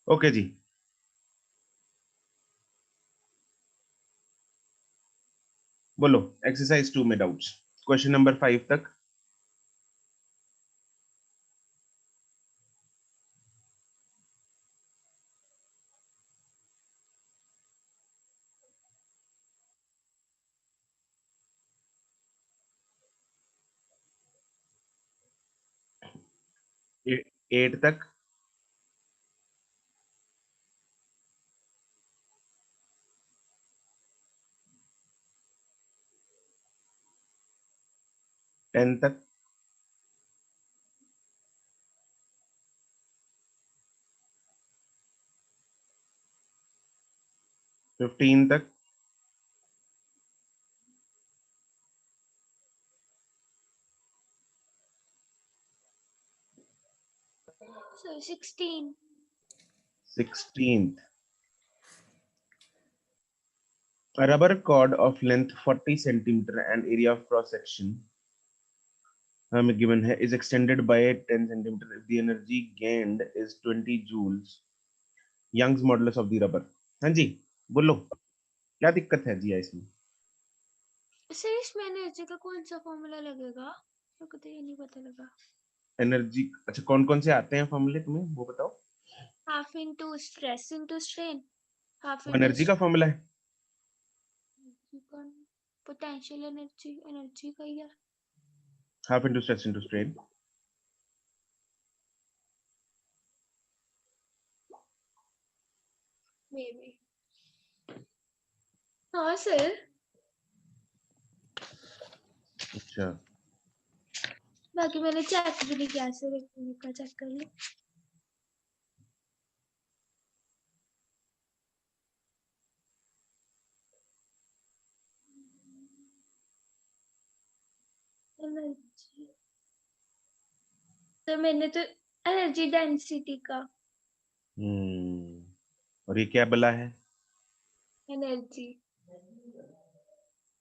Okay जी, बोलो exercise 2 में doubts, question number 5 तक। ए- 8 तक। 10 तक। 15 तक। So 16. 16th, a rubber cord of length 40 centimeter and area of cross section हमें given है is extended by 10 centimeter if the energy gained is 20 joules, Young's modulus of the rubber। हाँ जी, बोलो क्या दिक्कत है जी इसमें? सर इसमें एनर्जी का कौन सा फॉर्मूला लगेगा? मेरे को तो ये नहीं पता लगा। एनर्जी, अच्छा कौन कौन से आते हैं फॉर्मूले तुम्हें वो बताओ। Half into stress into strain, half वो इनटू एनर्जी का फॉर्मूला है। पोटेंशियल एनर्जी, एनर्जी का ही है। Half into stress into strain. May be. हाँ सर। अच्छा, बाकी मैंने चेक भी नहीं किया सर, एक मिनट का चेक कर लो। एनर्जी तो मैंने तो एनर्जी डेंसिटी का और ये क्या बला है? एनर्जी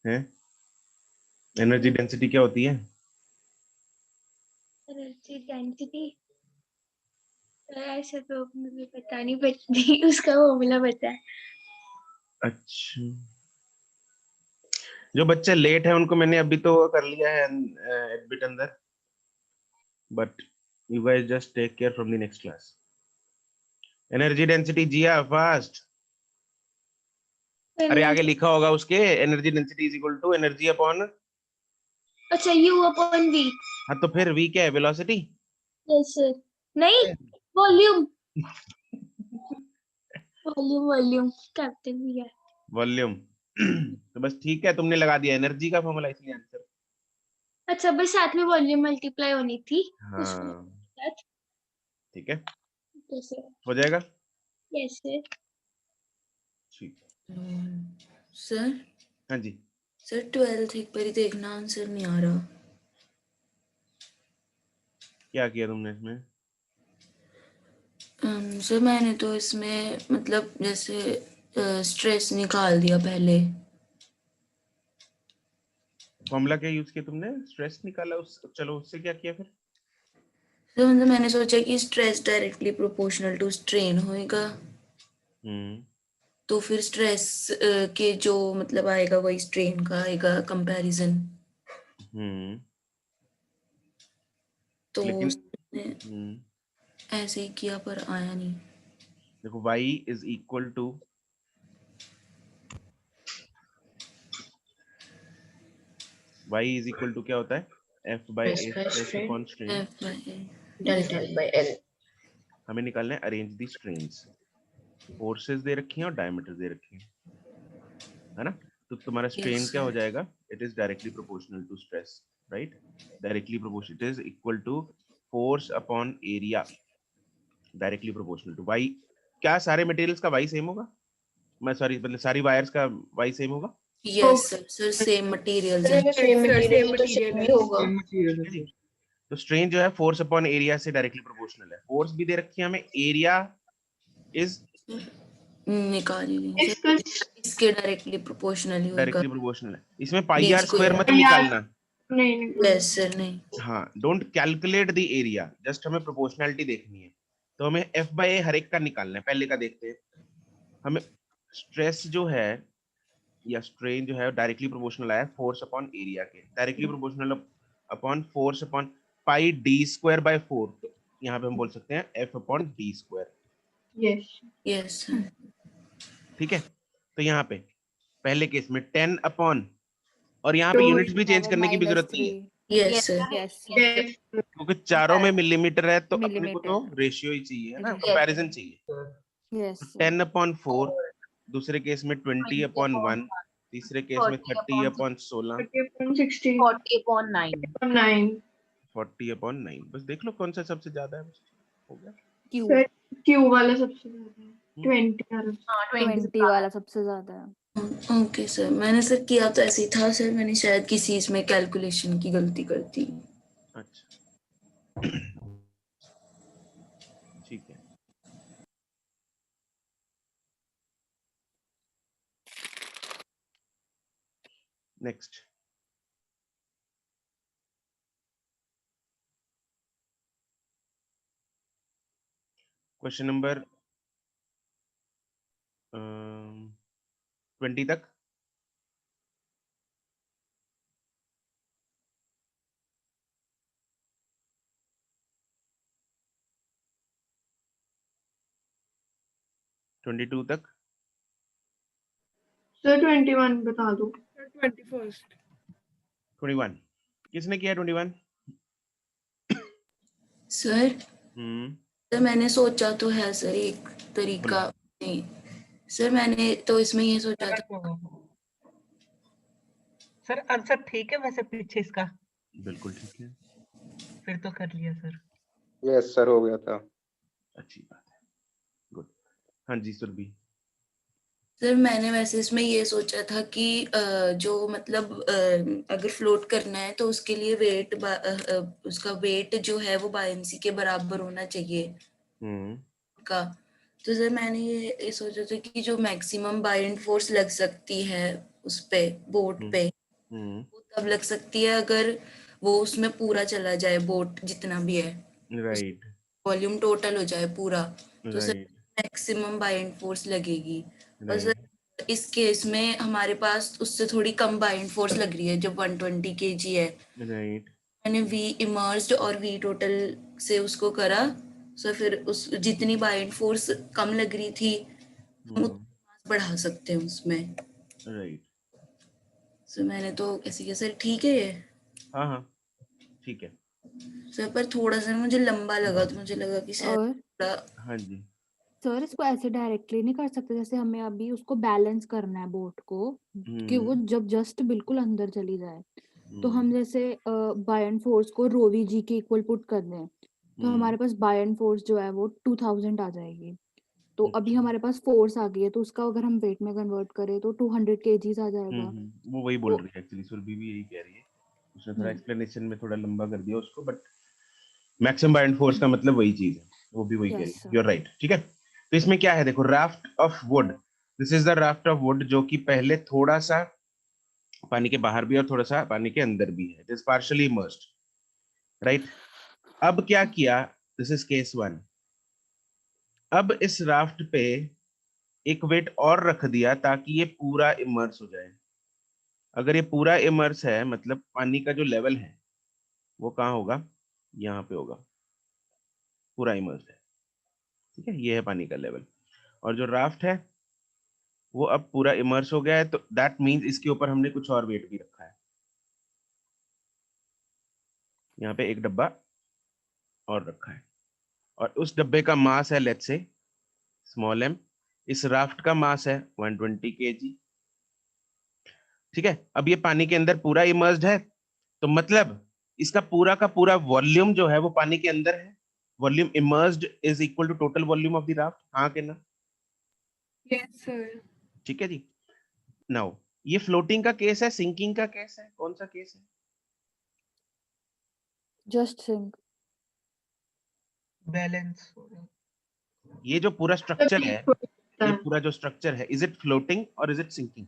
हैं? एनर्जी डेंसिटी क्या होती है? एनर्जी डेंसिटी ऐसे तो मुझे पता नहीं, बट उसका फॉर्मूला पता है। अच्छा, जो बच्चे लेट है उनको मैंने अभी तो कर लिया है एडमिट अंदर, but you guys just take care from the next class. Energy density जिया फास्ट। अरे आगे लिखा होगा उसके, energy density is equal to energy upon. अच्छा यू अपॉन वी। हाँ तो फिर वी क्या है? वेलोसिटी। Yes sir. नहीं, वॉल्यूम। वॉल्यूम वॉल्यूम कैप्टन भी है। वॉल्यूम। तो बस ठीक है, तुमने लगा दिया एनर्जी का फॉर्मूला इसलिए आंसर। अच्छा बस साथ में वॉल्यूम मल्टीप्लाई होनी थी उसमें हाँ साथ। ठीक है, कैसे? हो जाएगा। Yes sir. ठीक। सर हाँ जी, सर 12th एक बारी देखना, आंसर नहीं आ रहा। क्या किया तुमने इसमें? सर मैंने तो इसमें मतलब जैसे स्ट्रेस निकाल दिया पहले। फॉर्मूला क्या यूज किया तुमने? स्ट्रेस निकाला उस, चलो उससे क्या किया फिर? तो मतलब मैंने सोचा कि stress directly proportional to strain होएगा, तो फिर स्ट्रेस के जो मतलब आएगा वही स्ट्रेन का आएगा कंपैरिजन। तो लेकिन उसने ऐसे ही किया पर आया नहीं। देखो y is equal to, y is equal to क्या होता है? f by S a by stress strain, upon strain. F by A। delta L by L. हमें निकालना है अरेंज दी स्ट्रेन्स। फोर्सेस दे रखी हैं और डायमीटर दे रखी हैं, है ना? तो तुम्हारा स्ट्रेन Yes, क्या हो sir. जाएगा? It is directly proportional to stress, right? Directly proportional, it is equal to force upon area, directly proportional to y। क्या सारे मटेरियल्स का y सेम होगा? मैं सॉरी, मतलब सारी वायर्स का y सेम होगा? Yes, sir. Sir, same materials हैं। Same सर material सेम है तो मटेरियल same है, ही होगा। सेम मटेरियल है ठीक है जी। सर। तो स्ट्रेन जो है फोर्स अपॉन एरिया से डायरेक्टली प्रोपोर्शनल है। फोर्स भी दे रखी है हमें, एरिया इज निकाल ही नहीं इसका सर, इसके डायरेक्टली प्रोपोर्शनली होगा। डायरेक्टली प्रोपोर्शनल है। इसमें पाई डी आर स्क्वायर स्क्वायर। मत यार निकालना। नहीं नहीं यस सर, नहीं। हाँ, don't calculate the area, just हमें प्रोपोर्शनैलिटी देखनी है। तो हमें F by A हर एक का निकालना है। पहले का देखते हैं। हमें स्ट्रेस जो है या स्ट्रेन जो है डायरेक्टली प्रोपोर्शनल आया फोर्स अपॉन एरिया के, directly proportional upon force upon pi D square by 4। तो यहाँ पे हम बोल सकते हैं F upon D square. Yes yes ठीक है, तो यहाँ पे पहले केस में 10 अपॉन, और यहाँ पे यूनिट्स भी चेंज करने की भी जरूरत नहीं है यस सर यस यस क्योंकि चारों में मिलीमीटर है, तो अपने को तो मिलीमीटर। रेशियो ही चाहिए, है ना, Yes. कंपैरिजन चाहिए। यस 10 अपॉन 4, दूसरे केस में 20 अपॉन 1, तीसरे केस में 30 अपॉन 16, 40/16 40/9 9 40 अपॉन 9। बस देख लो कौन सा सबसे ज्यादा है, बस हो गया। क्यू सर क्यू वाला सबसे ज्यादा है 20 वाला। हाँ 20 वाला सबसे ज्यादा है। ओके सर, मैंने सर किया तो ऐसे ही था सर, मैंने शायद किसी इसमें कैलकुलेशन की गलती कर दी। अच्छा ठीक है। नेक्स्ट क्वेश्चन नंबर 20 तक। ट्वेंटी टू तक। सर 21 बता दो। 21 किसने किया 21? सर हम्म, सर मैंने सोचा तो है सर एक तरीका, नहीं सर मैंने तो इसमें ये सोचा था। सर आंसर ठीक है वैसे पीछे इसका, बिल्कुल ठीक है, फिर तो कर लिया सर। यस सर, हो गया था। अच्छी बात है, गुड। हाँ जी सुरभि। सर मैंने वैसे इसमें ये सोचा था कि जो मतलब अगर फ्लोट करना है तो उसके लिए वेट उसका वेट जो है वो बायंसी के बराबर होना चाहिए हम्म, का। तो सर मैंने ये सोचा था कि जो मैक्सिमम बाइंड फोर्स लग सकती है उस पे बोट पे, वो तब लग सकती है अगर वो उसमें पूरा चला जाए, बोट जितना भी है राइट वॉल्यूम टोटल हो जाए पूरा, तो sir right maximum bind force लगेगी। और राइट सर इस केस में हमारे पास उससे थोड़ी कम बाइंड फोर्स लग रही है, जो 120 kg है। राइट मैंने वी इमर्ज्ड और वी टोटल से उसको करा, सो फिर उस जितनी बाइंड फोर्स कम लग रही थी हम उतना मास बढ़ा सकते हैं उसमें। राइट। सो मैंने तो ऐसे किया सर, ठीक है ये हाँ हाँ ठीक है। सर, पर थोड़ा सा मुझे लंबा लगा, तो मुझे लगा कि शायद और थोड़ा हाँ जी। सर इसको ऐसे डायरेक्टली नहीं कर सकते, जैसे हमें अभी उसको बैलेंस करना है बोट को कि वो जब जस्ट बिल्कुल अंदर चली जाए, तो हम जैसे बायन फोर्स को रोवी जी के इक्वल पुट कर दें, तो हमारे पास बायन फोर्स जो है वो 2000 आ जाएगी। तो अभी हमारे पास फोर्स आ गई है, तो उसका अगर हम वेट में कन्वर्ट करें तो 200 kgs आ जाएगा। वो वही बोल तो रही है एक्चुअली, सुरभि भी यही कह रही है। उसने थोड़ा हम्म, एक्सप्लेनेशन में थोड़ा लंबा कर दिया उसको, बट मैक्सिमम बाइंड फोर्स का मतलब वही चीज है, वो भी वही कह रही यस है। सर। यू आर राइट, ठीक है। तो इसमें क्या है, देखो, raft of would, this is the raft of would, जो कि पहले थोड़ा सा पानी के बाहर भी और थोड़ा सा पानी के अंदर भी है, it is partially immersed, right. अब क्या किया, दिस इज केस 1। अब इस राफ्ट पे एक वेट और रख दिया ताकि ये पूरा इमर्स हो जाए। अगर ये पूरा इमर्स है मतलब पानी का जो लेवल है वो कहाँ होगा, यहाँ पे होगा, पूरा इमर्स है, ठीक है, ये है पानी का लेवल। और जो राफ्ट है वो अब पूरा इमर्स हो गया है, तो दैट मींस इसके ऊपर हमने कुछ और वेट भी रखा है। यहाँ पे एक डब्बा और रखा है, और उस डब्बे का मास है लेट्स से स्मॉल m, इस राफ्ट का मास है 120 kg, ठीक है। अब ये पानी के अंदर पूरा इमर्स्ड है, तो मतलब इसका पूरा का पूरा वॉल्यूम जो है वो पानी के अंदर है। Volume immersed is equal to total volume of the raft, हाँ के ना? Yes sir. ठीक है जी। नाउ ये फ्लोटिंग का केस है, सिंकिंग का केस है, कौन सा केस है? Just sink. बैलेंस ये जो पूरा स्ट्रक्चर है, ये पूरा जो स्ट्रक्चर है, इज इट फ्लोटिंग और is it sinking?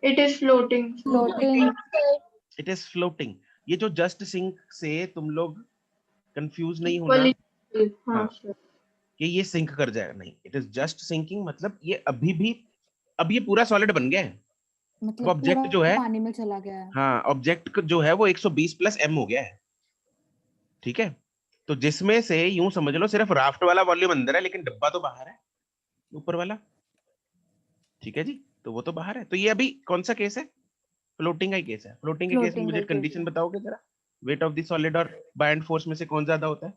It is floating. Floating. It is floating. ये जो जस्ट सिंक से तुम लोग कंफ्यूज नहीं होना। हाँ हाँ, सर। कि ये सिंक कर जाएगा, नहीं, इट इज जस्ट सिंकिंग, मतलब ये अभी भी, अब ये पूरा सॉलिड बन गया है। मतलब ऑब्जेक्ट पूरा जो है, पानी में चला गया है। हाँ, ऑब्जेक्ट जो है वो 120 प्लस m हो गया है, ठीक है। तो जिसमें से यूं समझ लो सिर्फ राफ्ट वाला वॉल्यूम अंदर है, लेकिन डब्बा तो बाहर है, ऊपर वाला, ठीक है जी। तो वो तो बाहर है। तो ये अभी कौन सा केस है? फ्लोटिंग का ही केस है। फ्लोटिंग के केस में फ्लोटिंग मुझे का केस कंडीशन है। बताओगे जरा, वेट ऑफ द सॉलिड और बायएंड फोर्स में से कौन ज्यादा होता है?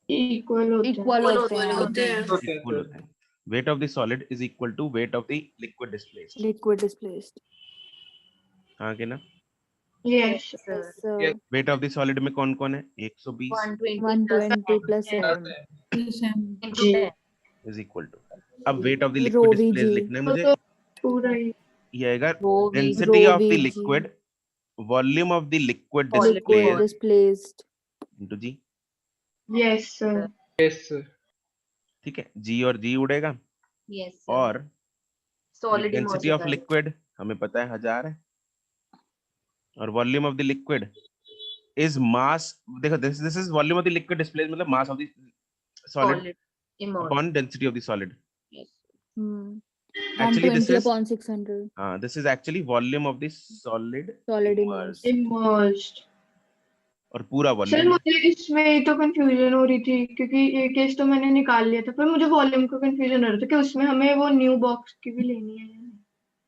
इक्वल होते हैं। इक्वल होते हैं। होते हैं। इक्वल होता है। Weight of the solid is equal to weight of the liquid displaced, liquid displaced. हाँ के ना। Yes yes weight of the solid में कौन कौन है? 120 120 प्लस m जी, इज इक्वल टू, अब weight of the rho liquid V displaced G. लिखना है मुझे। पूरा ही ये आएगा rho density of the V G liquid, volume of the liquid liquid displaced displaced. Into ji, yes sir. Yes sir. ठीक है। जी और जी उड़ेगा, यस और सॉलिड डेंसिटी ऑफ लिक्विड हमें पता है 1000 है, और volume of the liquid is mass, देखो this is volume of the liquid displaced, मतलब mass of the solid upon density of the solid. Actually this 120 is, upon 600 हाँ, this is actually volume of the solid solid immersed, immersed। Immersed. और पूरा sir volume. मुझे इसमें तो confusion हो रही थी, क्योंकि ये केस तो मैंने निकाल लिया था, पर मुझे वॉल्यूम का कंफ्यूजन हो रहा था कि उसमें हमें वो न्यू बॉक्स की भी लेनी है या नहीं।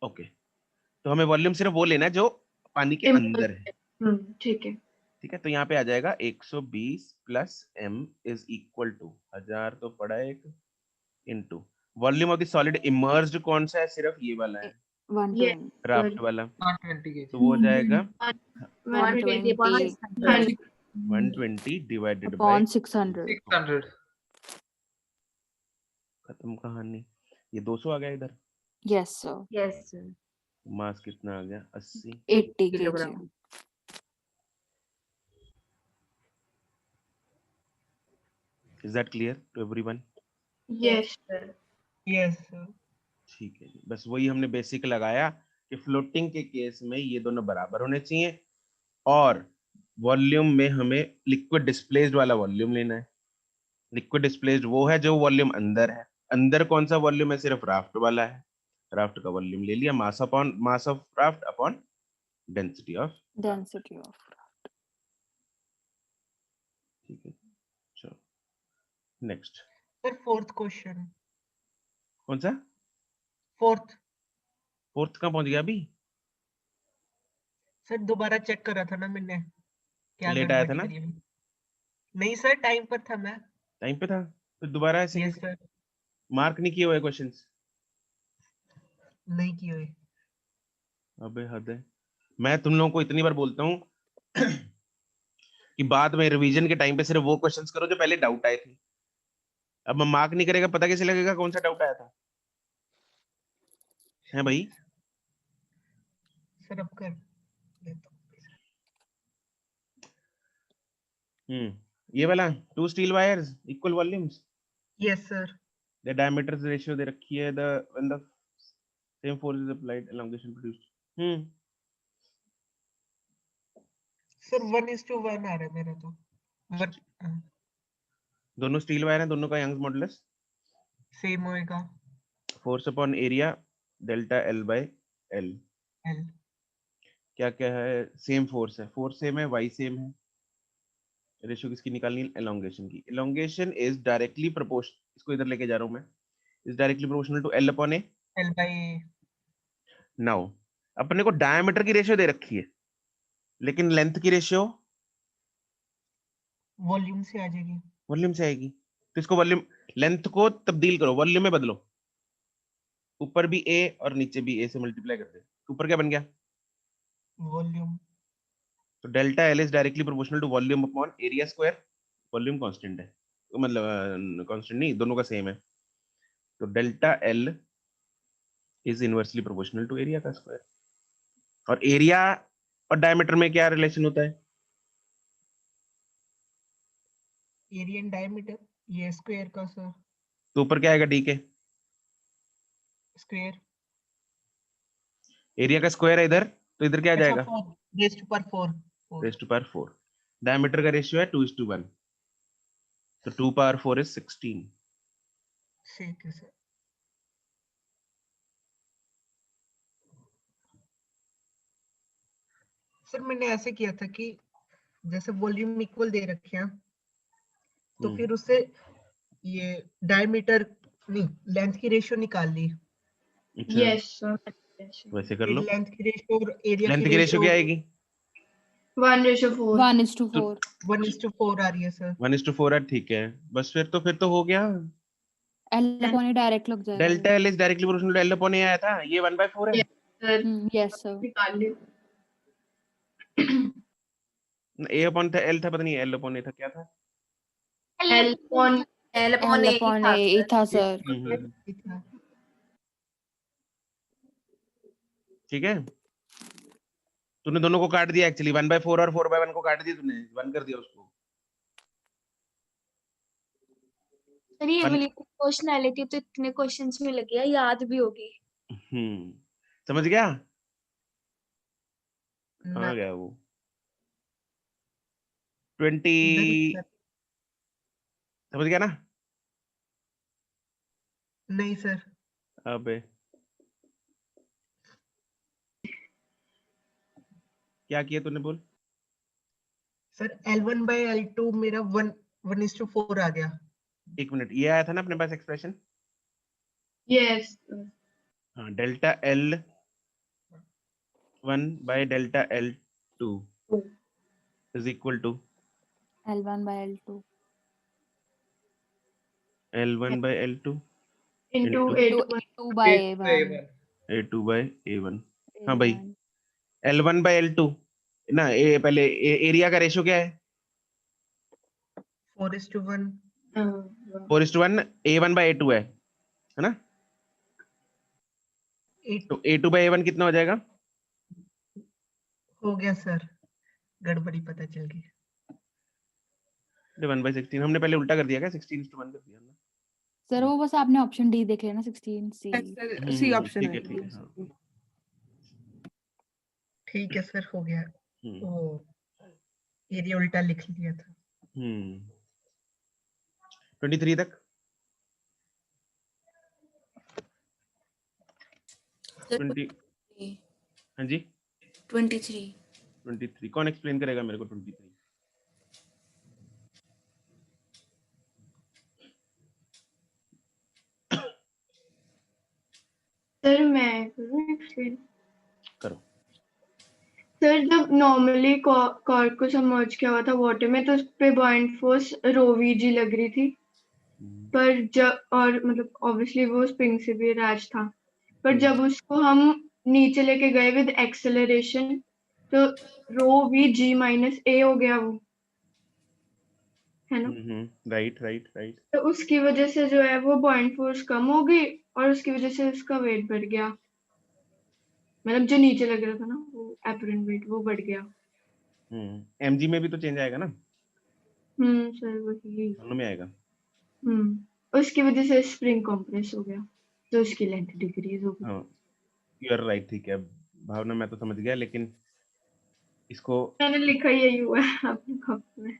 ओके, तो हमें वॉल्यूम सिर्फ वो लेना है जो पानी के अंदर है, ठीक है। ठीक है। तो यहाँ पे आ जाएगा 120 plus m is equal to 1000 तो पड़ा है एक, into volume of the solid immersed कौन सा है? सिर्फ ये वाला है, 120 राफ्ट वाला, 120 के। तो वो हो जाएगा 120 120 डिवाइडेड बाय upon 600 600। खत्म कहानी। ये 200 आ गया इधर, yes sir यस मास कितना आ गया? 80। 80 kg is that clear to everyone? Yes yes ठीक है जी, बस वही हमने बेसिक लगाया कि फ्लोटिंग के केस में ये दोनों बराबर होने चाहिए, और वॉल्यूम में हमें लिक्विड डिस्प्लेस्ड वाला वॉल्यूम लेना है। लिक्विड डिस्प्लेस्ड वो है जो वॉल्यूम अंदर है, अंदर कौन सा वॉल्यूम है? सिर्फ राफ्ट वाला है, राफ्ट का वॉल्यूम ले लिया, mass upon mass of raft upon density of, density of ठीक है। चलो नेक्स्ट, सर फोर्थ क्वेश्चन कौन सा? फोर्थ फोर्थ कहाँ पहुंच गया अभी? सर दोबारा चेक करा था ना मैंने, क्या लेट आया था गड़बड़ी ना? करी है। नहीं सर टाइम पर था मैं। टाइम पे था, तो दोबारा ऐसे यस सर मार्क नहीं किए हुए क्वेश्चंस? नहीं की हुई। अबे हद है, मैं तुम लोगों को इतनी बार बोलता हूँ कि बाद में रिवीजन के टाइम पे सिर्फ वो क्वेश्चंस करो जो पहले डाउट आए थे। अब मैं मार्क नहीं करेगा, पता कैसे लगेगा कौन सा डाउट आया था? है भाई? सर अब कर लेता हूँ। ये वाला, two steel wires equal volumes, yes sir the diameters ratio दे रखी है, the when the same force is applied elongation produced. Sir 1:1 आ रहा है मेरा तो। वन दोनों स्टील वायर हैं, दोनों का यंग्स मॉडुलस सेम होएगा। Force upon area delta L by L. L क्या क्या है? सेम फोर्स है, फोर्स सेम है, वाई सेम है, रेशियो किसकी निकालनी है? एलोंगेशन की। एलोंगेशन इज डायरेक्टली प्रोपोर्शनल, इसको इधर लेके जा रहा हूं मैं, is directly proportional to L upon A. L by now अपने को डायमीटर की रेशियो दे रखी है, लेकिन लेंथ की रेशियो वॉल्यूम से आ जाएगी। वॉल्यूम से आएगी, तो इसको वॉल्यूम, लेंथ को तब्दील करो, वॉल्यूम में बदलो, ऊपर भी ए और नीचे भी ए से मल्टीप्लाई कर दे, ऊपर क्या बन गया? वॉल्यूम तो delta L is directly proportional to volume upon area square, volume constant है, तो मतलब कांस्टेंट नहीं, दोनों का सेम है, तो delta L is inversely proportional to area का स्क्वायर। और एरिया और डायमीटर में क्या रिलेशन होता है? एरिया एंड डायमीटर, ये स्क्वायर का सर, तो ऊपर क्या आएगा? डी के, स्क्वायर एरिया का स्क्वायर है इधर, तो इधर क्या आ जाएगा? 4 raise to power 4 raise to power 4। Diameter का रेशियो है 2:1, तो 2 पावर 4 इज 16, ठीक है सर। सर मैंने ऐसे किया था कि जैसे वॉल्यूम इक्वल दे रखे हैं तो फिर उससे ये डायमीटर नहीं लेंथ की रेशियो निकाल ली। अच्छा, यस सर। वैसे कर फिर लो। लेंथ की रेशियो और एरिया लेंथ की की रेशियो क्या आएगी? 1:4। 1:4 1:4 आ रही है सर। 1:4 है, ठीक है। बस फिर तो हो गया। L अपॉन ए डायरेक्ट लग जाएगा delta L is directly proportional to L upon A आया था, ये 1/4 है। सर यस सर निकाल लियो। ए अपॉन था, एल था, पता नहीं एल अपॉन ए था, क्या था? L upon L upon L A he upon था ए सर। था सर ठीक है, तूने दोनों को काट दिया एक्चुअली, 1/4 और 4/1 को काट दिया तूने, 1 कर दिया उसको। सर ये वन- वाली पर्सनैलिटी तो इतने क्वेश्चंस में लगी है, याद भी होगी। समझ गया? ना, आ गया वो 20, नहीं समझ गया ना? नहीं सर। अबे क्या किया तूने, बोल। सर L1/L2 मेरा 1:4 आ गया। एक मिनट, ये आया था ना अपने पास एक्सप्रेशन? यस हाँ, delta L 1 by delta L2 is equal to L1/L2 L1 by L2 into into A2 by A1 A2 by A1। हाँ भाई, L1 by L2 ना, ए पहले एरिया का रेशियो क्या है? 4:1। 4:1, A1 by A2 है ना? तो A2 by A1 कितना हो जाएगा? हो गया सर, गड़बड़ी पता चल गई। 1/16 हमने पहले उल्टा कर दिया क्या? 16:1 कर दिया ना? सर वो बस आपने ऑप्शन डी देख लिया ना 16C सी ऑप्शन ठीक है। है, ठीक है, हाँ। ठीक है सर, हो गया। वो एरिया उल्टा लिख लिया था। 23 तक। सर 20, हाँ जी 23 23 कौन एक्सप्लेन करेगा मेरे को? 23 सर मैं करूँ एक्सप्लेन? करो। सर जब नॉर्मली कॉर्ड को सबमर्ज किया हुआ था वाटर में तो उस पे बॉइंट फोर्स ρVg लग रही थी, पर जब और मतलब ऑब्वियसली वो स्प्रिंग से भी अटैच था, पर जब उसको हम नीचे लेके गए विद एक्सेलरेशन तो ρVg माइनस a हो गया वो, है ना? Right right right. तो उसकी वजह से जो है वो बॉइंट फोर्स कम हो गई और उसकी वजह से उसका वेट बढ़ गया, मतलब जो नीचे लग रहा था ना वो एपरेंट वेट वो बढ़ गया। mg में भी तो चेंज आएगा ना? सर वही। दोनों में आएगा। उसकी वजह से स्प्रिंग कंप्रेस हो गया तो उसकी लेंथ डिक्रीज हो गई। हाँ, यू आर राइट, ठीक है भावना, मैं तो समझ गया, लेकिन इसको मैंने लिखा यही हुआ है अपनी कॉपी में।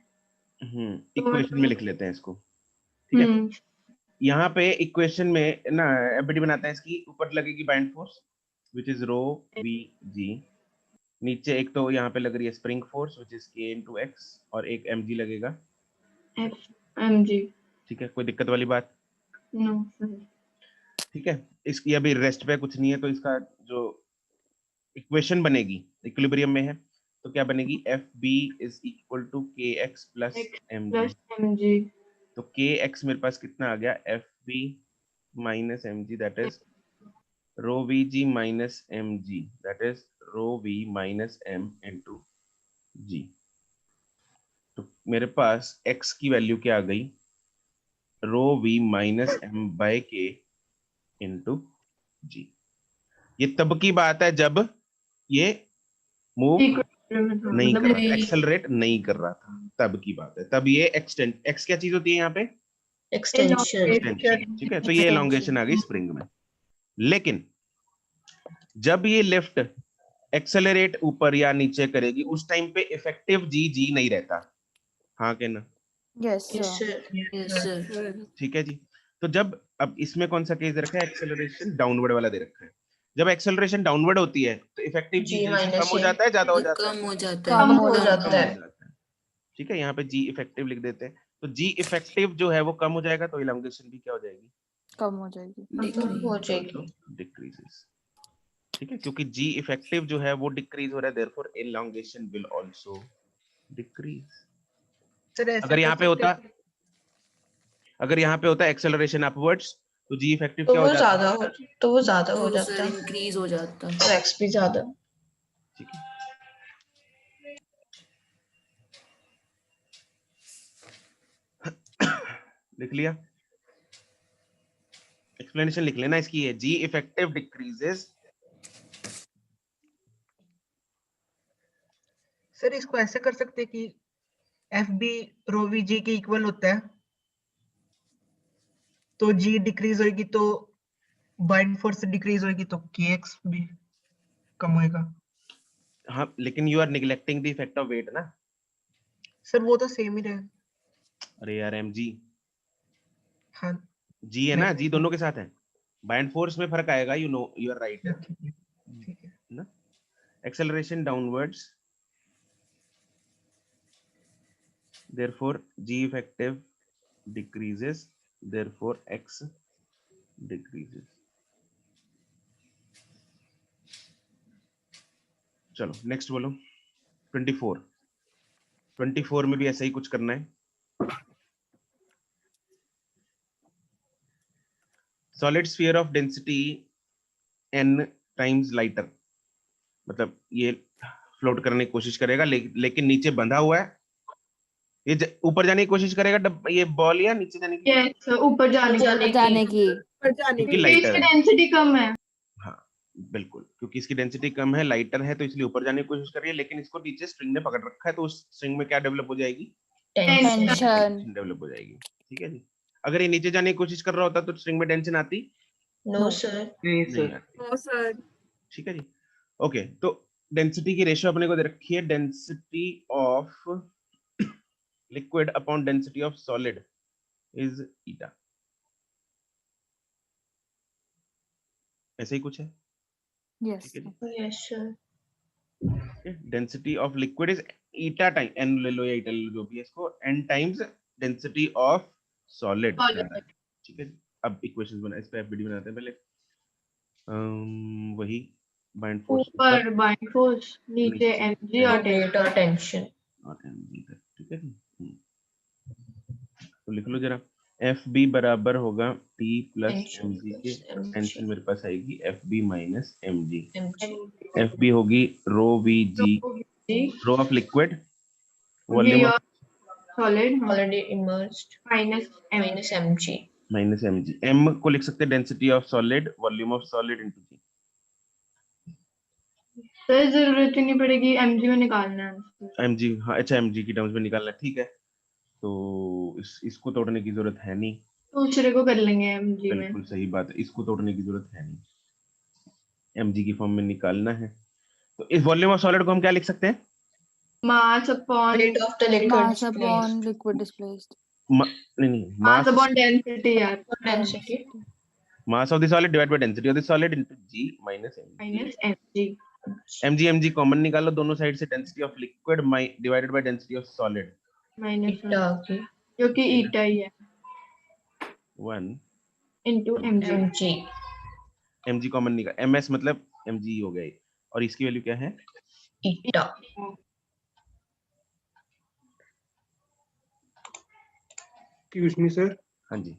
इक्वेशन में लिख लेते हैं इसको, ठीक है? यहाँ पे इक्वेशन में ना एफबीडी बनाते हैं, इसकी ऊपर लगेगी bind force which is ρVg, नीचे एक तो यहाँ पे लग रही है spring force which is k into x, और एक mg लगेगा mg। ठीक है, कोई दिक्कत वाली बात? No sir. ठीक है, इसकी अभी रेस्ट पे कुछ नहीं है, तो इसका जो इक्वेशन बनेगी इक्विलिब्रियम में है तो क्या बनेगी? FB is equal to kx plus mg। तो kx मेरे पास कितना आ गया? FB minus mg, that is ρVg minus mg, that is ρV minus m into g। तो मेरे पास x की वैल्यू क्या आ गई? ρV minus m by k into g। ये तब की बात है जब ये मूव नहीं कर रहा, एक्सेलरेट नहीं कर रहा था, तब की बात है। तब ये एक्सटेंड, एक्स क्या चीज होती है यहाँ पे? एक्सटेंशन। ठीक है, तो ये एलोंगेशन आ गई स्प्रिंग में। लेकिन जब ये लिफ्ट एक्सेलरेट ऊपर या नीचे करेगी उस टाइम पे इफेक्टिव जी नहीं रहता, हाँ के ना? Yes yes sir sir, yes sir. ठीक है जी। तो जब अब इसमें कौन सा केस दे रखा है, एक्सेलरेशन डाउनवर्ड वाला दे रखा है। जब एक्सेलरेशन डाउनवर्ड होती है तो इफेक्टिव जी कम हो जाता है, ज्यादा हो जाता है, कम हो जाता है, कम हो कम जाता हो है। जाता है। ठीक है, यहाँ पे जी इफेक्टिव लिख देते हैं, तो जी इफेक्टिव जो है वो कम हो जाएगा, तो इलॉन्गेशन भी क्या हो जाएगी, कम हो जाएगी। हो जाएगी। डिक्रीजेस। ठीक है, क्योंकि जी इफेक्टिव जो है वो डिक्रीज हो रहा है, therefore elongation will also decrease. Sir ऐसा अगर यहाँ कर पे सकते होता, हैं अगर यहाँ पे होता एक्सेलरेशन अपवर्ड्स, तो जी इफेक्टिव तो क्या हो वो जाता है, ज्यादा हो, तो वो ज्यादा हो तो जाता सर है, इंक्रीज हो जाता है। तो एक्स भी ज्यादा। ठीक है। लिख लिया, एक्सप्लेनेशन लिख लेना इसकी है, जी इफेक्टिव डिक्रीजेस। सर इसको ऐसे कर सकते हैं कि एफ बी रो वी जी के इक्वल होता है, तो जी डिक्रीज होगी तो बाइंड फोर्स डिक्रीज होगी तो के एक्स भी कम होएगा। हाँ, लेकिन you are neglecting the effect of weight ना। सर वो तो सेम ही रहे। अरे यार एम जी, हाँ जी है ना, जी दोनों के साथ है, बाइंड फोर्स में फर्क आएगा, you know, you are right ठीक है। ना। Acceleration downwards, therefore g effective decreases, therefore x decreases। चलो नेक्स्ट बोलो, 24। 24 में भी ऐसा ही कुछ करना है। Solid sphere of density n times lighter, मतलब ये फ्लोट करने की कोशिश करेगा, लेकिन नीचे बंधा हुआ है, ये ऊपर जाने की कोशिश करेगा, ये बॉल, या नीचे जाने की, यस ऊपर जाने जाने की। क्योंकि की लाइटर है। डेंसिटी कम है। हाँ बिल्कुल, क्योंकि इसकी डेंसिटी कम है, लाइटर है, तो इसलिए ऊपर जाने की कोशिश कर रही है, लेकिन इसको नीचे स्ट्रिंग ने पकड़ रखा है, तो उस स्ट्रिंग में क्या डेवलप हो जाएगी, टेंशन। टेंशन। डेवलप हो जाएगी। ठीक है जी, अगर ये नीचे जाने की कोशिश कर रहा होता तो स्ट्रिंग में टेंशन आती, नो सर। नहीं आती। ठीक है जी, ओके। तो डेंसिटी की रेशियो अपने को दे रखी है, density of liquid upon density of solid is eta, ऐसे ही कुछ है। यस। ठीक है जी, yes sir. Density of liquid is eta time, N ले लो या ईटा ले लो, जो भी है, इसको N times density of solid. ठीक है जी, अब इक्वेशंस बना, इस पे एफबीडी बनाते हैं पहले। वही बाइंड फोर्स ऊपर बाइंड फोर्स, नीचे नीचे mg और वेट और टेंशन। और mg का। ठीक है जी, तो लिख लो जरा, एफ बी बराबर होगा T plus tension M G के, प्लस टेंशन मेरे पास आएगी F B minus M G. MG. F B होगी rho V G, rho of liquid, volume of solid already immersed minus minus MG. Minus M G. M को लिख सकते हैं density of solid, volume of solid into G. तो जरूरत ही नहीं पड़ेगी, mg में निकालना है आंसर। एम जी, हाँ अच्छा, एम जी की टर्म्स में निकालना है, ठीक है, तो इसको तोड़ने की जरूरत है नहीं, दूसरे को कर लेंगे mg में। बिल्कुल सही बात है, इसको तोड़ने की जरूरत है नहीं, mg की फॉर्म में निकालना है। तो इस वॉल्यूम ऑफ सॉलिड को हम क्या लिख सकते हैं, mass upon rate of the liquid mass upon liquid displaced. नहीं, मास अपॉन डेंसिटी यार, density mass of the solid divide by density of the solid into G minus M. Minus mg। mg common निकालो दोनों side से, density of liquid divided by density of solid, minus eta की जो कि eta ही है, 1 into mg। MG. mg common निकाल, ms मतलब mg हो गया, और इसकी वैल्यू क्या है, ईटा। Excuse me sir. हाँ जी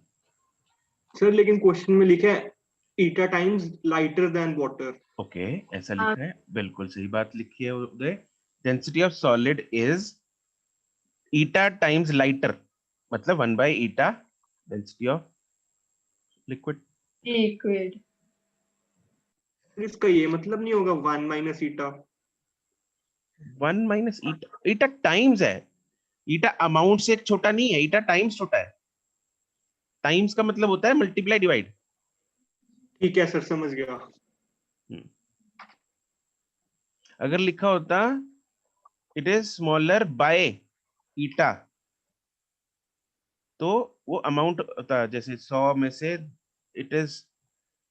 सर लेकिन क्वेश्चन में लिखा है eta times lighter than water. Okay, ऐसा लिखा है, बिल्कुल सही बात लिखी है Uday. Density of solid is eta times lighter, मतलब 1 by eta density of liquid. Liquid इसका ये मतलब नहीं होगा 1 minus eta. 1 minus eta, eta times है, ईटा अमाउंट से छोटा नहीं है, ईटा टाइम्स छोटा है, टाइम्स का मतलब होता है मल्टीप्लाई डिवाइड। ठीक है सर, समझ गया। अगर लिखा होता इट इज स्मॉलर बाय ईटा, तो वो अमाउंट होता है, जैसे 100 में से it is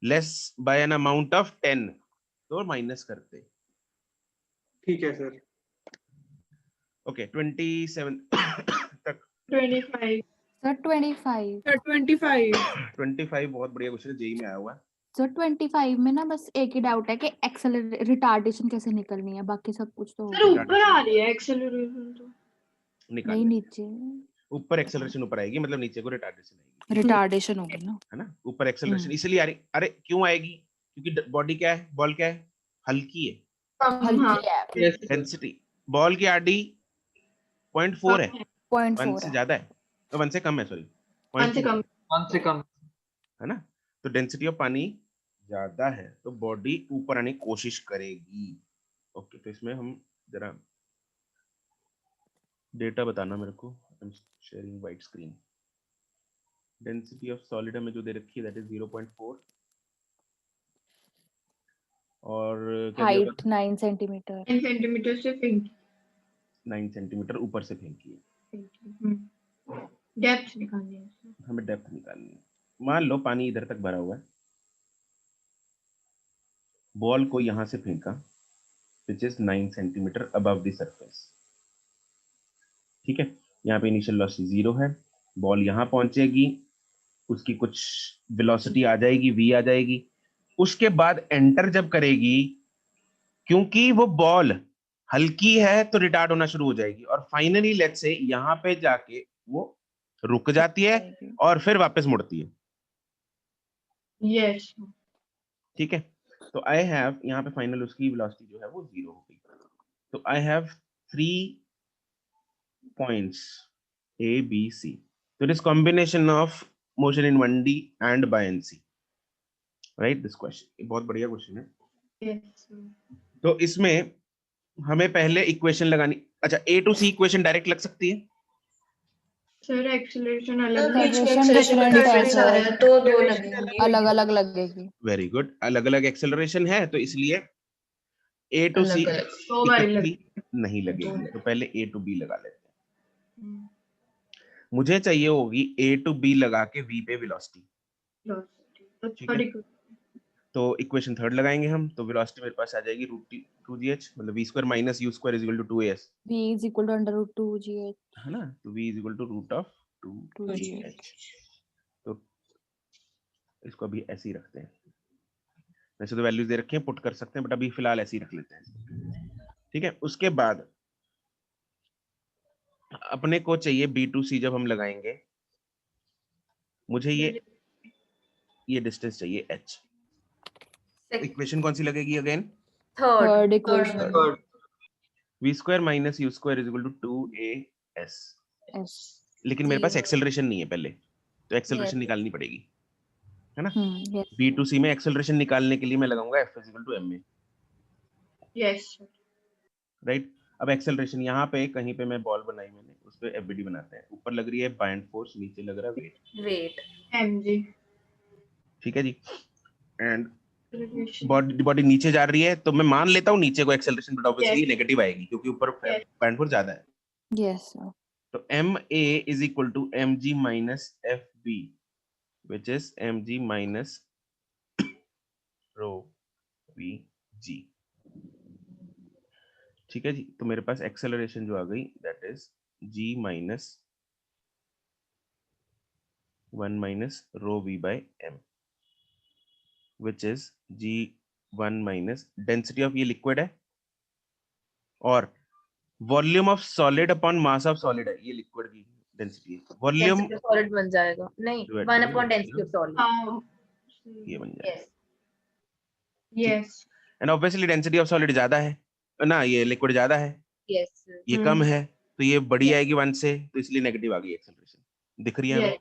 less bye an amount of 10 तो माइनस करते। ठीक है सर। ओके 27 तक 25 सर 25 25 बहुत बढ़िया क्वेश्चन है, जेई में आया हुआ है। सर 25 में ना बस एक ही डाउट है कि रिटार्डेशन कैसे निकलनी है, बाकी सब कुछ तो हो सर गया। ऊपर आ रही है एक्सेलरेशन तो निकाल नहीं ले। नीचे ऊपर एक्सेलरेशन ऊपर आएगी, मतलब नीचे को रिटार्डेशन आएगी, रिटार्डेशन होगी ना। है ना। ऊपर एक्सेलरेशन इसलिए आ रही, अरे क्यों आएगी, क्योंकि बॉडी क्या है, बॉल क्या है, हल्की है, कम हाँ हल्की है, यस सर। डेंसिटी बॉल की आरडी 0.4 है, 1 0.4 से है। ज्यादा है, 1 से कम है, सॉरी 1 से 0.2 कम 1 से कम। है ना। तो डेंसिटी ऑफ पानी ज्यादा है तो बॉडी ऊपर आने की कोशिश करेगी। ओके तो इसमें हम जरा डेटा बताना मेरे को, I am sharing white screen. Density of solid हमें जो दे रखी है दैट इज 0.4 और क्या दिया हाइट 9 सेंटीमीटर। 10 सेंटीमीटर से फेंकी 9 सेंटीमीटर ऊपर से फेंकी है। डेप्थ निकालनी है इसमें। हमें डेप्थ निकालनी है। मान लो पानी इधर तक भरा हुआ है, बॉल को यहां से फेंका which is 9 centimetre above the surface, ठीक है। यहाँ पे इनिशियल वेलोसिटी 0 है, बॉल यहाँ पहुंचेगी, उसकी कुछ वेलोसिटी आ जाएगी, v आ जाएगी, उसके बाद एंटर जब करेगी, क्योंकि वो बॉल हल्की है तो रिटार्ड होना शुरू हो जाएगी और फाइनली लेट्स से यहाँ पे जाके वो रुक जाती है और फिर वापस मुड़ती है। यस ठीक है, तो आई हैव यहाँ पे फाइनल उसकी वेलोसिटी जो है वो 0 हो गई। तो I have 3 points A, B, C. So it is combination of motion in 1D and buoyancy. Right? This question. ये बहुत बढ़िया क्वेश्चन है। यस तो इसमें हमें पहले इक्वेशन लगानी, अच्छा A to C equation direct लग सकती है। सर एक्सेलरेशन तो अलग बीच में Acceleration acceleration का different है, difference आ रहा है तो दो लगेंगे। अलग अलग लगेगी। वेरी गुड, अलग अलग एक्सेलरेशन है तो इसलिए A to C अलग-अलग। दो बार इकट्ठी नहीं लगेगी, तो पहले A to B लगा लेते हैं। मुझे चाहिए होगी A to B लगा के V पे वेलोसिटी, ठीक है। तो इक्वेशन थर्ड लगाएंगे हम, तो वेलोसिटी मेरे पास आ जाएगी √2gh, मतलब v square minus u square is equal to 2as, v is equal to √2gh, है ना। तो v is equal to √2gh। तो इसको अभी ऐसे ही रखते हैं, वैसे तो वैल्यूज दे रखे हैं, पुट कर सकते हैं, बट अभी फिलहाल ऐसे ही रख लेते हैं, ठीक है। उसके बाद अपने को चाहिए B to C, जब हम लगाएंगे मुझे ये डिस्टेंस चाहिए h। इक्वेशन कौन सी लगेगी again, third equation third. v square minus u square is equal to 2as, लेकिन मेरे पास एक्सेलरेशन नहीं है पहले, तो एक्सेलरेशन निकालनी पड़ेगी, है ना। B to C में एक्सेलरेशन निकालने के लिए मैं लगाऊंगा F is equal to ma, yes right. अब एक्सेलरेशन यहाँ पे कहीं पे मैं बॉल बनाई मैंने, उस पे FBD बनाते हैं, ऊपर लग रही है बाइंड फोर्स, नीचे लग रहा है वेट, mg ठीक है जी। एंड बॉडी नीचे जा रही है तो मैं मान लेता हूँ नीचे को एक्सेलरेशन, बट ऑब्वियसली नेगेटिव आएगी क्योंकि ऊपर बाइंड फोर्स ज्यादा है। Yes sir. तो ma is equal to mg minus fb which is mg minus rho vg, ठीक है जी। तो मेरे पास एक्सेलरेशन जो आ गई that is g minus 1 minus rho v by m which is g1 minus density of ये liquid है और volume of solid upon mass of solid है, ये लिक्विड की डेंसिटी है। वॉल्यूम सॉलिड बन जाएगा, नहीं 1 अपॉन डेंसिटी ऑफ सॉलिड, ये बन जाएगा, yes and obviously density of solid ज्यादा है ना, ये लिक्विड ज्यादा है, यस ये कम है, तो ये बड़ी आएगी 1 से, तो इसलिए नेगेटिव आ गई एक्सेलरेशन, दिख रही है हमें।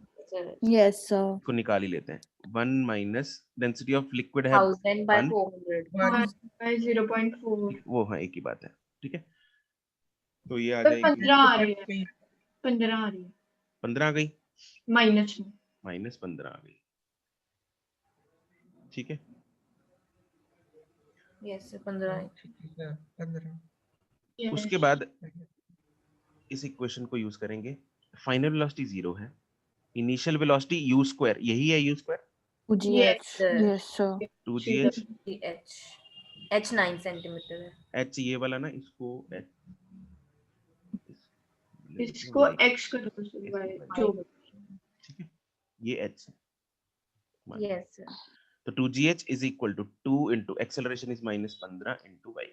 Yes sir. इसको निकाल ही लेते हैं। 1 माइनस डेंसिटी ऑफ लिक्विड है 1000 by 1, 400 बाय 0.4 वो हाँ एक ही बात है, ठीक है। तो ये आ पर जाएगी 15 आ रही है, 15 आ रही है, 15 आ गई, माइनस माइनस 15 आ गई, ठीक है। यस 15 उसके बाद इस इक्वेशन को यूज करेंगे, फाइनल वेलोसिटी 0 है, इनिशियल वेलोसिटी u स्क्वायर, यही है u square, Yes, sir. Yes sir 2gh H 9 centimetre है। h ये वाला ना, इसको h इसको y, x कर दो सर, y y, जो ठीक है, ये h है। Yes sir. तो 2gh is equal to 2 into acceleration is -15 into y।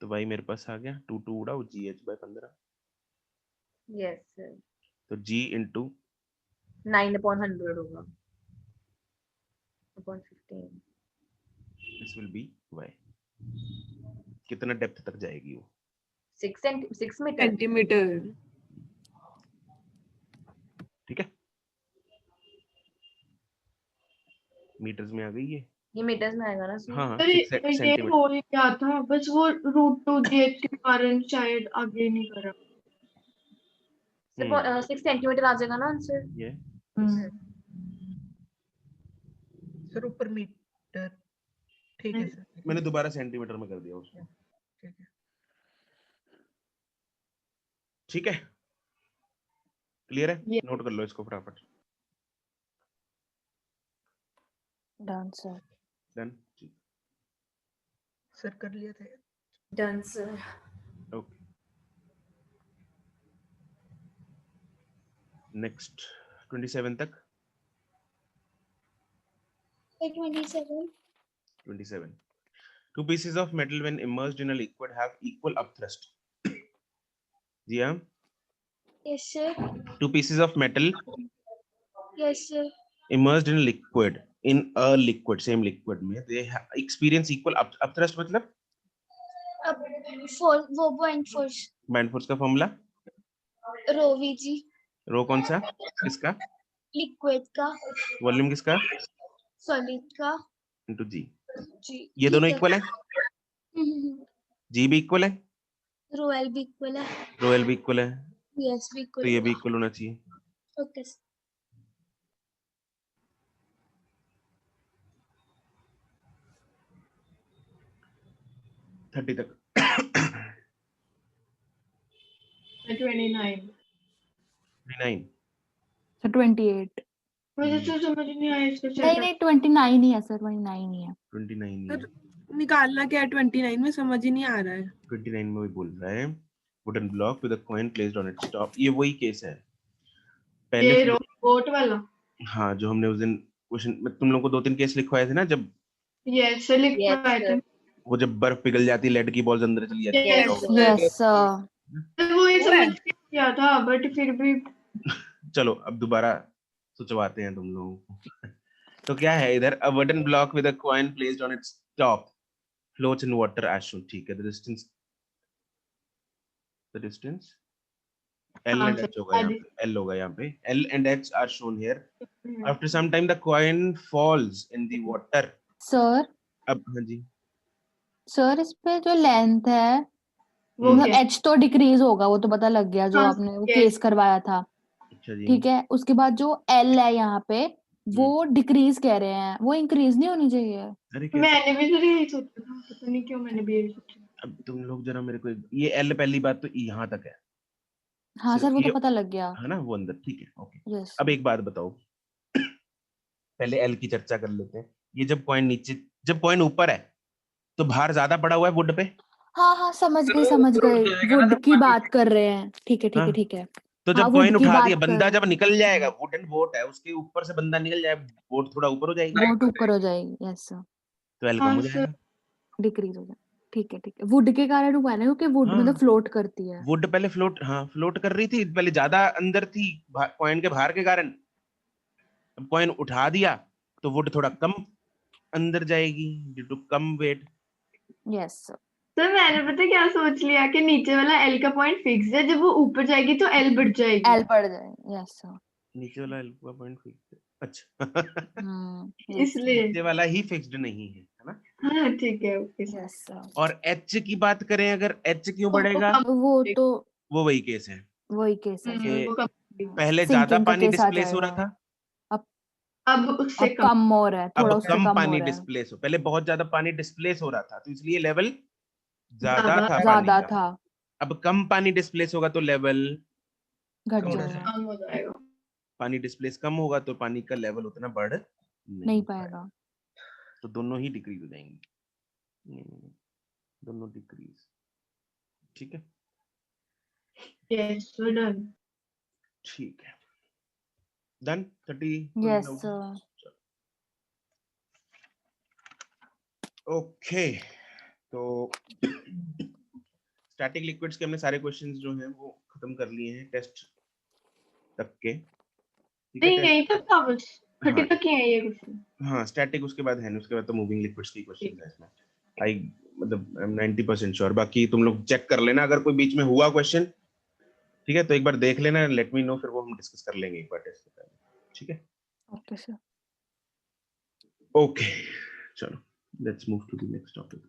तो y मेरे पास आ गया 2 2 उड़ा gh by 15, यस सर। तो g into 9/100 होगा upon 15। this will be y। कितना डेप्थ तक जाएगी वो? 6 मीटर। सेंटीमीटर। ठीक है, मीटर्स में आ गई है। ये मीटर्स में आएगा ना सर? हाँ हाँ, अरे 6 ये सेंटीमीटर। बोल क्या था, बस वो √2gh के कारण शायद आगे नहीं करा। सिर्फ 6 सेंटीमीटर आ जाएगा ना आंसर? ये सर ऊपर मीटर, ठीक है सर। मैंने दोबारा सेंटीमीटर में कर दिया उसको। ठीक है ठीक है, क्लियर है? Yes. नोट कर लो इसको फटाफट। Done sir. डन, सर कर लिया था। Done sir. ओके। नेक्स्ट 27 तक। 27 Two pieces of metal when immersed in a liquid have equal upthrust। जी हाँ, yes sir. two pieces of metal yes sir. immersed in a liquid, same liquid में they experience equal upthrust, मतलब अब वो point force bind force का formula रो V G. रो कौन सा? किसका? Liquid का। वॉल्यूम किसका? सॉलिड का। इनटू जी। जी। ये दोनों इक्वल है? जी भी इक्वल है, रो एल भी इक्वल है। रो एल भी इक्वल है, यस भी इक्वल तो ये भी होगा। इक्वल होना चाहिए। Okay sir. 30 तक। 29 सर 28। मुझे तो समझ नहीं आया इसका नहीं सेटअप। नहीं 29 ही है सर, 29 ही है। 29 सर निकालना क्या है 29 में, समझ ही नहीं आ रहा है। 29 में भी बोल रहा है wooden block with a coin placed on its top. ये वही केस है पहले ये रोबोट वाला। हाँ, जो हमने उस दिन क्वेश्चन में तुम लोग को 2-3 केस लिखवाए थे ना, जब यस सर लिखवाए थे। वो जब बर्फ पिघल जाती, लेड की बॉल्स अंदर चली जाती है। Yes sir. तो वो ये समझ गया था, बट फिर भी चलो अब दोबारा सोचवाते हैं तुम लोगों को। तो क्या है इधर? A wooden block with a coin placed on its top floats in water as shown। ठीक है, the distance L and H होगा यहाँ पे, L होगा यहाँ पे, L and H are shown here। After some time the coin falls in the water। Sir अब हाँ जी सर इस पे जो लेंथ है वो क्या? एच तो डिक्रीज होगा, वो तो पता लग गया जो हाँ, आपने वो yes. केस करवाया था। अच्छा जी, ठीक है, उसके बाद जो एल है यहाँ पे वो डिक्रीज कह रहे हैं, वो इंक्रीज नहीं होनी चाहिए। अरे कैसे? मैंने भी तो यही सोचा था, पता नहीं क्यों मैंने भी यही सोचा। अब तुम लोग जरा मेरे को ये L पहली बात तो यहाँ तक है। हाँ सर वो तो पता लग गया है ना, वो अंदर। ठीक है, ओके। यस। अब एक बात बताओ, पहले L की चर्चा कर लेते हैं। ये जब कॉइन नीचे, जब कॉइन ऊपर है तो भार ज्यादा पड़ा हुआ है वुड पे। हाँ हाँ समझ गए वुड की बात कर रहे हैं। ठीक है ठीक है ठीक है। तो जब हाँ, कॉइन wood की उठा बात दिया, बंदा कर- जब निकल जाएगा, वुडन बोट है, उसके ऊपर से बंदा निकल जाए, बोट थोड़ा ऊपर हो जाएगी, बोट ऊपर हो जाएगी। Yes sir. तो एल कम हाँ हो सर। जाएगा। डिक्रीज हो जाए। ठीक है ठीक है, वुड के कारण हुआ है ना, क्योंकि वुड हाँ। मतलब फ्लोट करती है। वुड पहले फ्लोट, हाँ फ्लोट कर रही थी, पहले ज्यादा अंदर थी कॉइन के भार के कारण। अब कॉइन उठा दिया तो वुड थोड़ा कम अंदर जाएगी ड्यू टू कम वेट। Yes sir. सर मैंने पता क्या सोच लिया कि नीचे वाला एल का पॉइंट फिक्स है, जब वो ऊपर जाएगी तो एल बढ़ जाएगी। एल बढ़ जाए। Yes sir. नीचे वाला एल का पॉइंट फिक्स है, अच्छा। इसलिए नीचे वाला ही फिक्स्ड नहीं है, है ना? हाँ ठीक है, ओके सर। Yes sir. और एच की बात करें, अगर एच क्यों बढ़ेगा, वो तो वो वही केस है। वही केस है। कि वो कम पहले ज्यादा Sinking का पानी केस आ डिस्प्लेस हो रहा जाएगा। था, अब उससे अब कम हो रहा है, थोड़ा अब उससे कम कम हो पानी रहा है। डिस्प्लेस हो। पहले बहुत ज्यादा पानी डिस्प्लेस हो रहा था, तो इसलिए लेवल ज्यादा था पानी ज्यादा का। था। अब कम पानी डिस्प्लेस होगा तो लेवल घट थोड़ा जाएगा, कम हो जाएगा। पानी डिस्प्लेस कम होगा तो पानी का लेवल उतना बढ़ नहीं पाएगा। तो दोनों ही डिक्रीज हो जाएंगे, दोनों डिक्रीज। ठीक है, यस सो डन। ठीक है, done. 30 yes questions sir. out. Okay, तो स्टैटिक लिक्विड्स के हमने सारे क्वेश्चंस जो हैं वो खत्म कर लिए हैं टेस्ट तक के। ठीक है, नहीं यही तक था बस, 30 हाँ, तक ही है ये क्वेश्चन। हाँ स्टैटिक उसके बाद है नहीं, उसके बाद तो मूविंग लिक्विड्स की क्वेश्चंस है इसमें। आई मतलब आई एम 90% श्योर, बाकी तुम लोग चेक कर लेना अगर कोई बीच में हुआ क्वेश्चन, ठीक है, तो एक बार देख लेना, लेट मी नो, फिर वो हम डिस्कस कर लेंगे एक बार टेस्ट से पहले। ठीक है, ओके सर। ओके, चलो let's move to the next topic.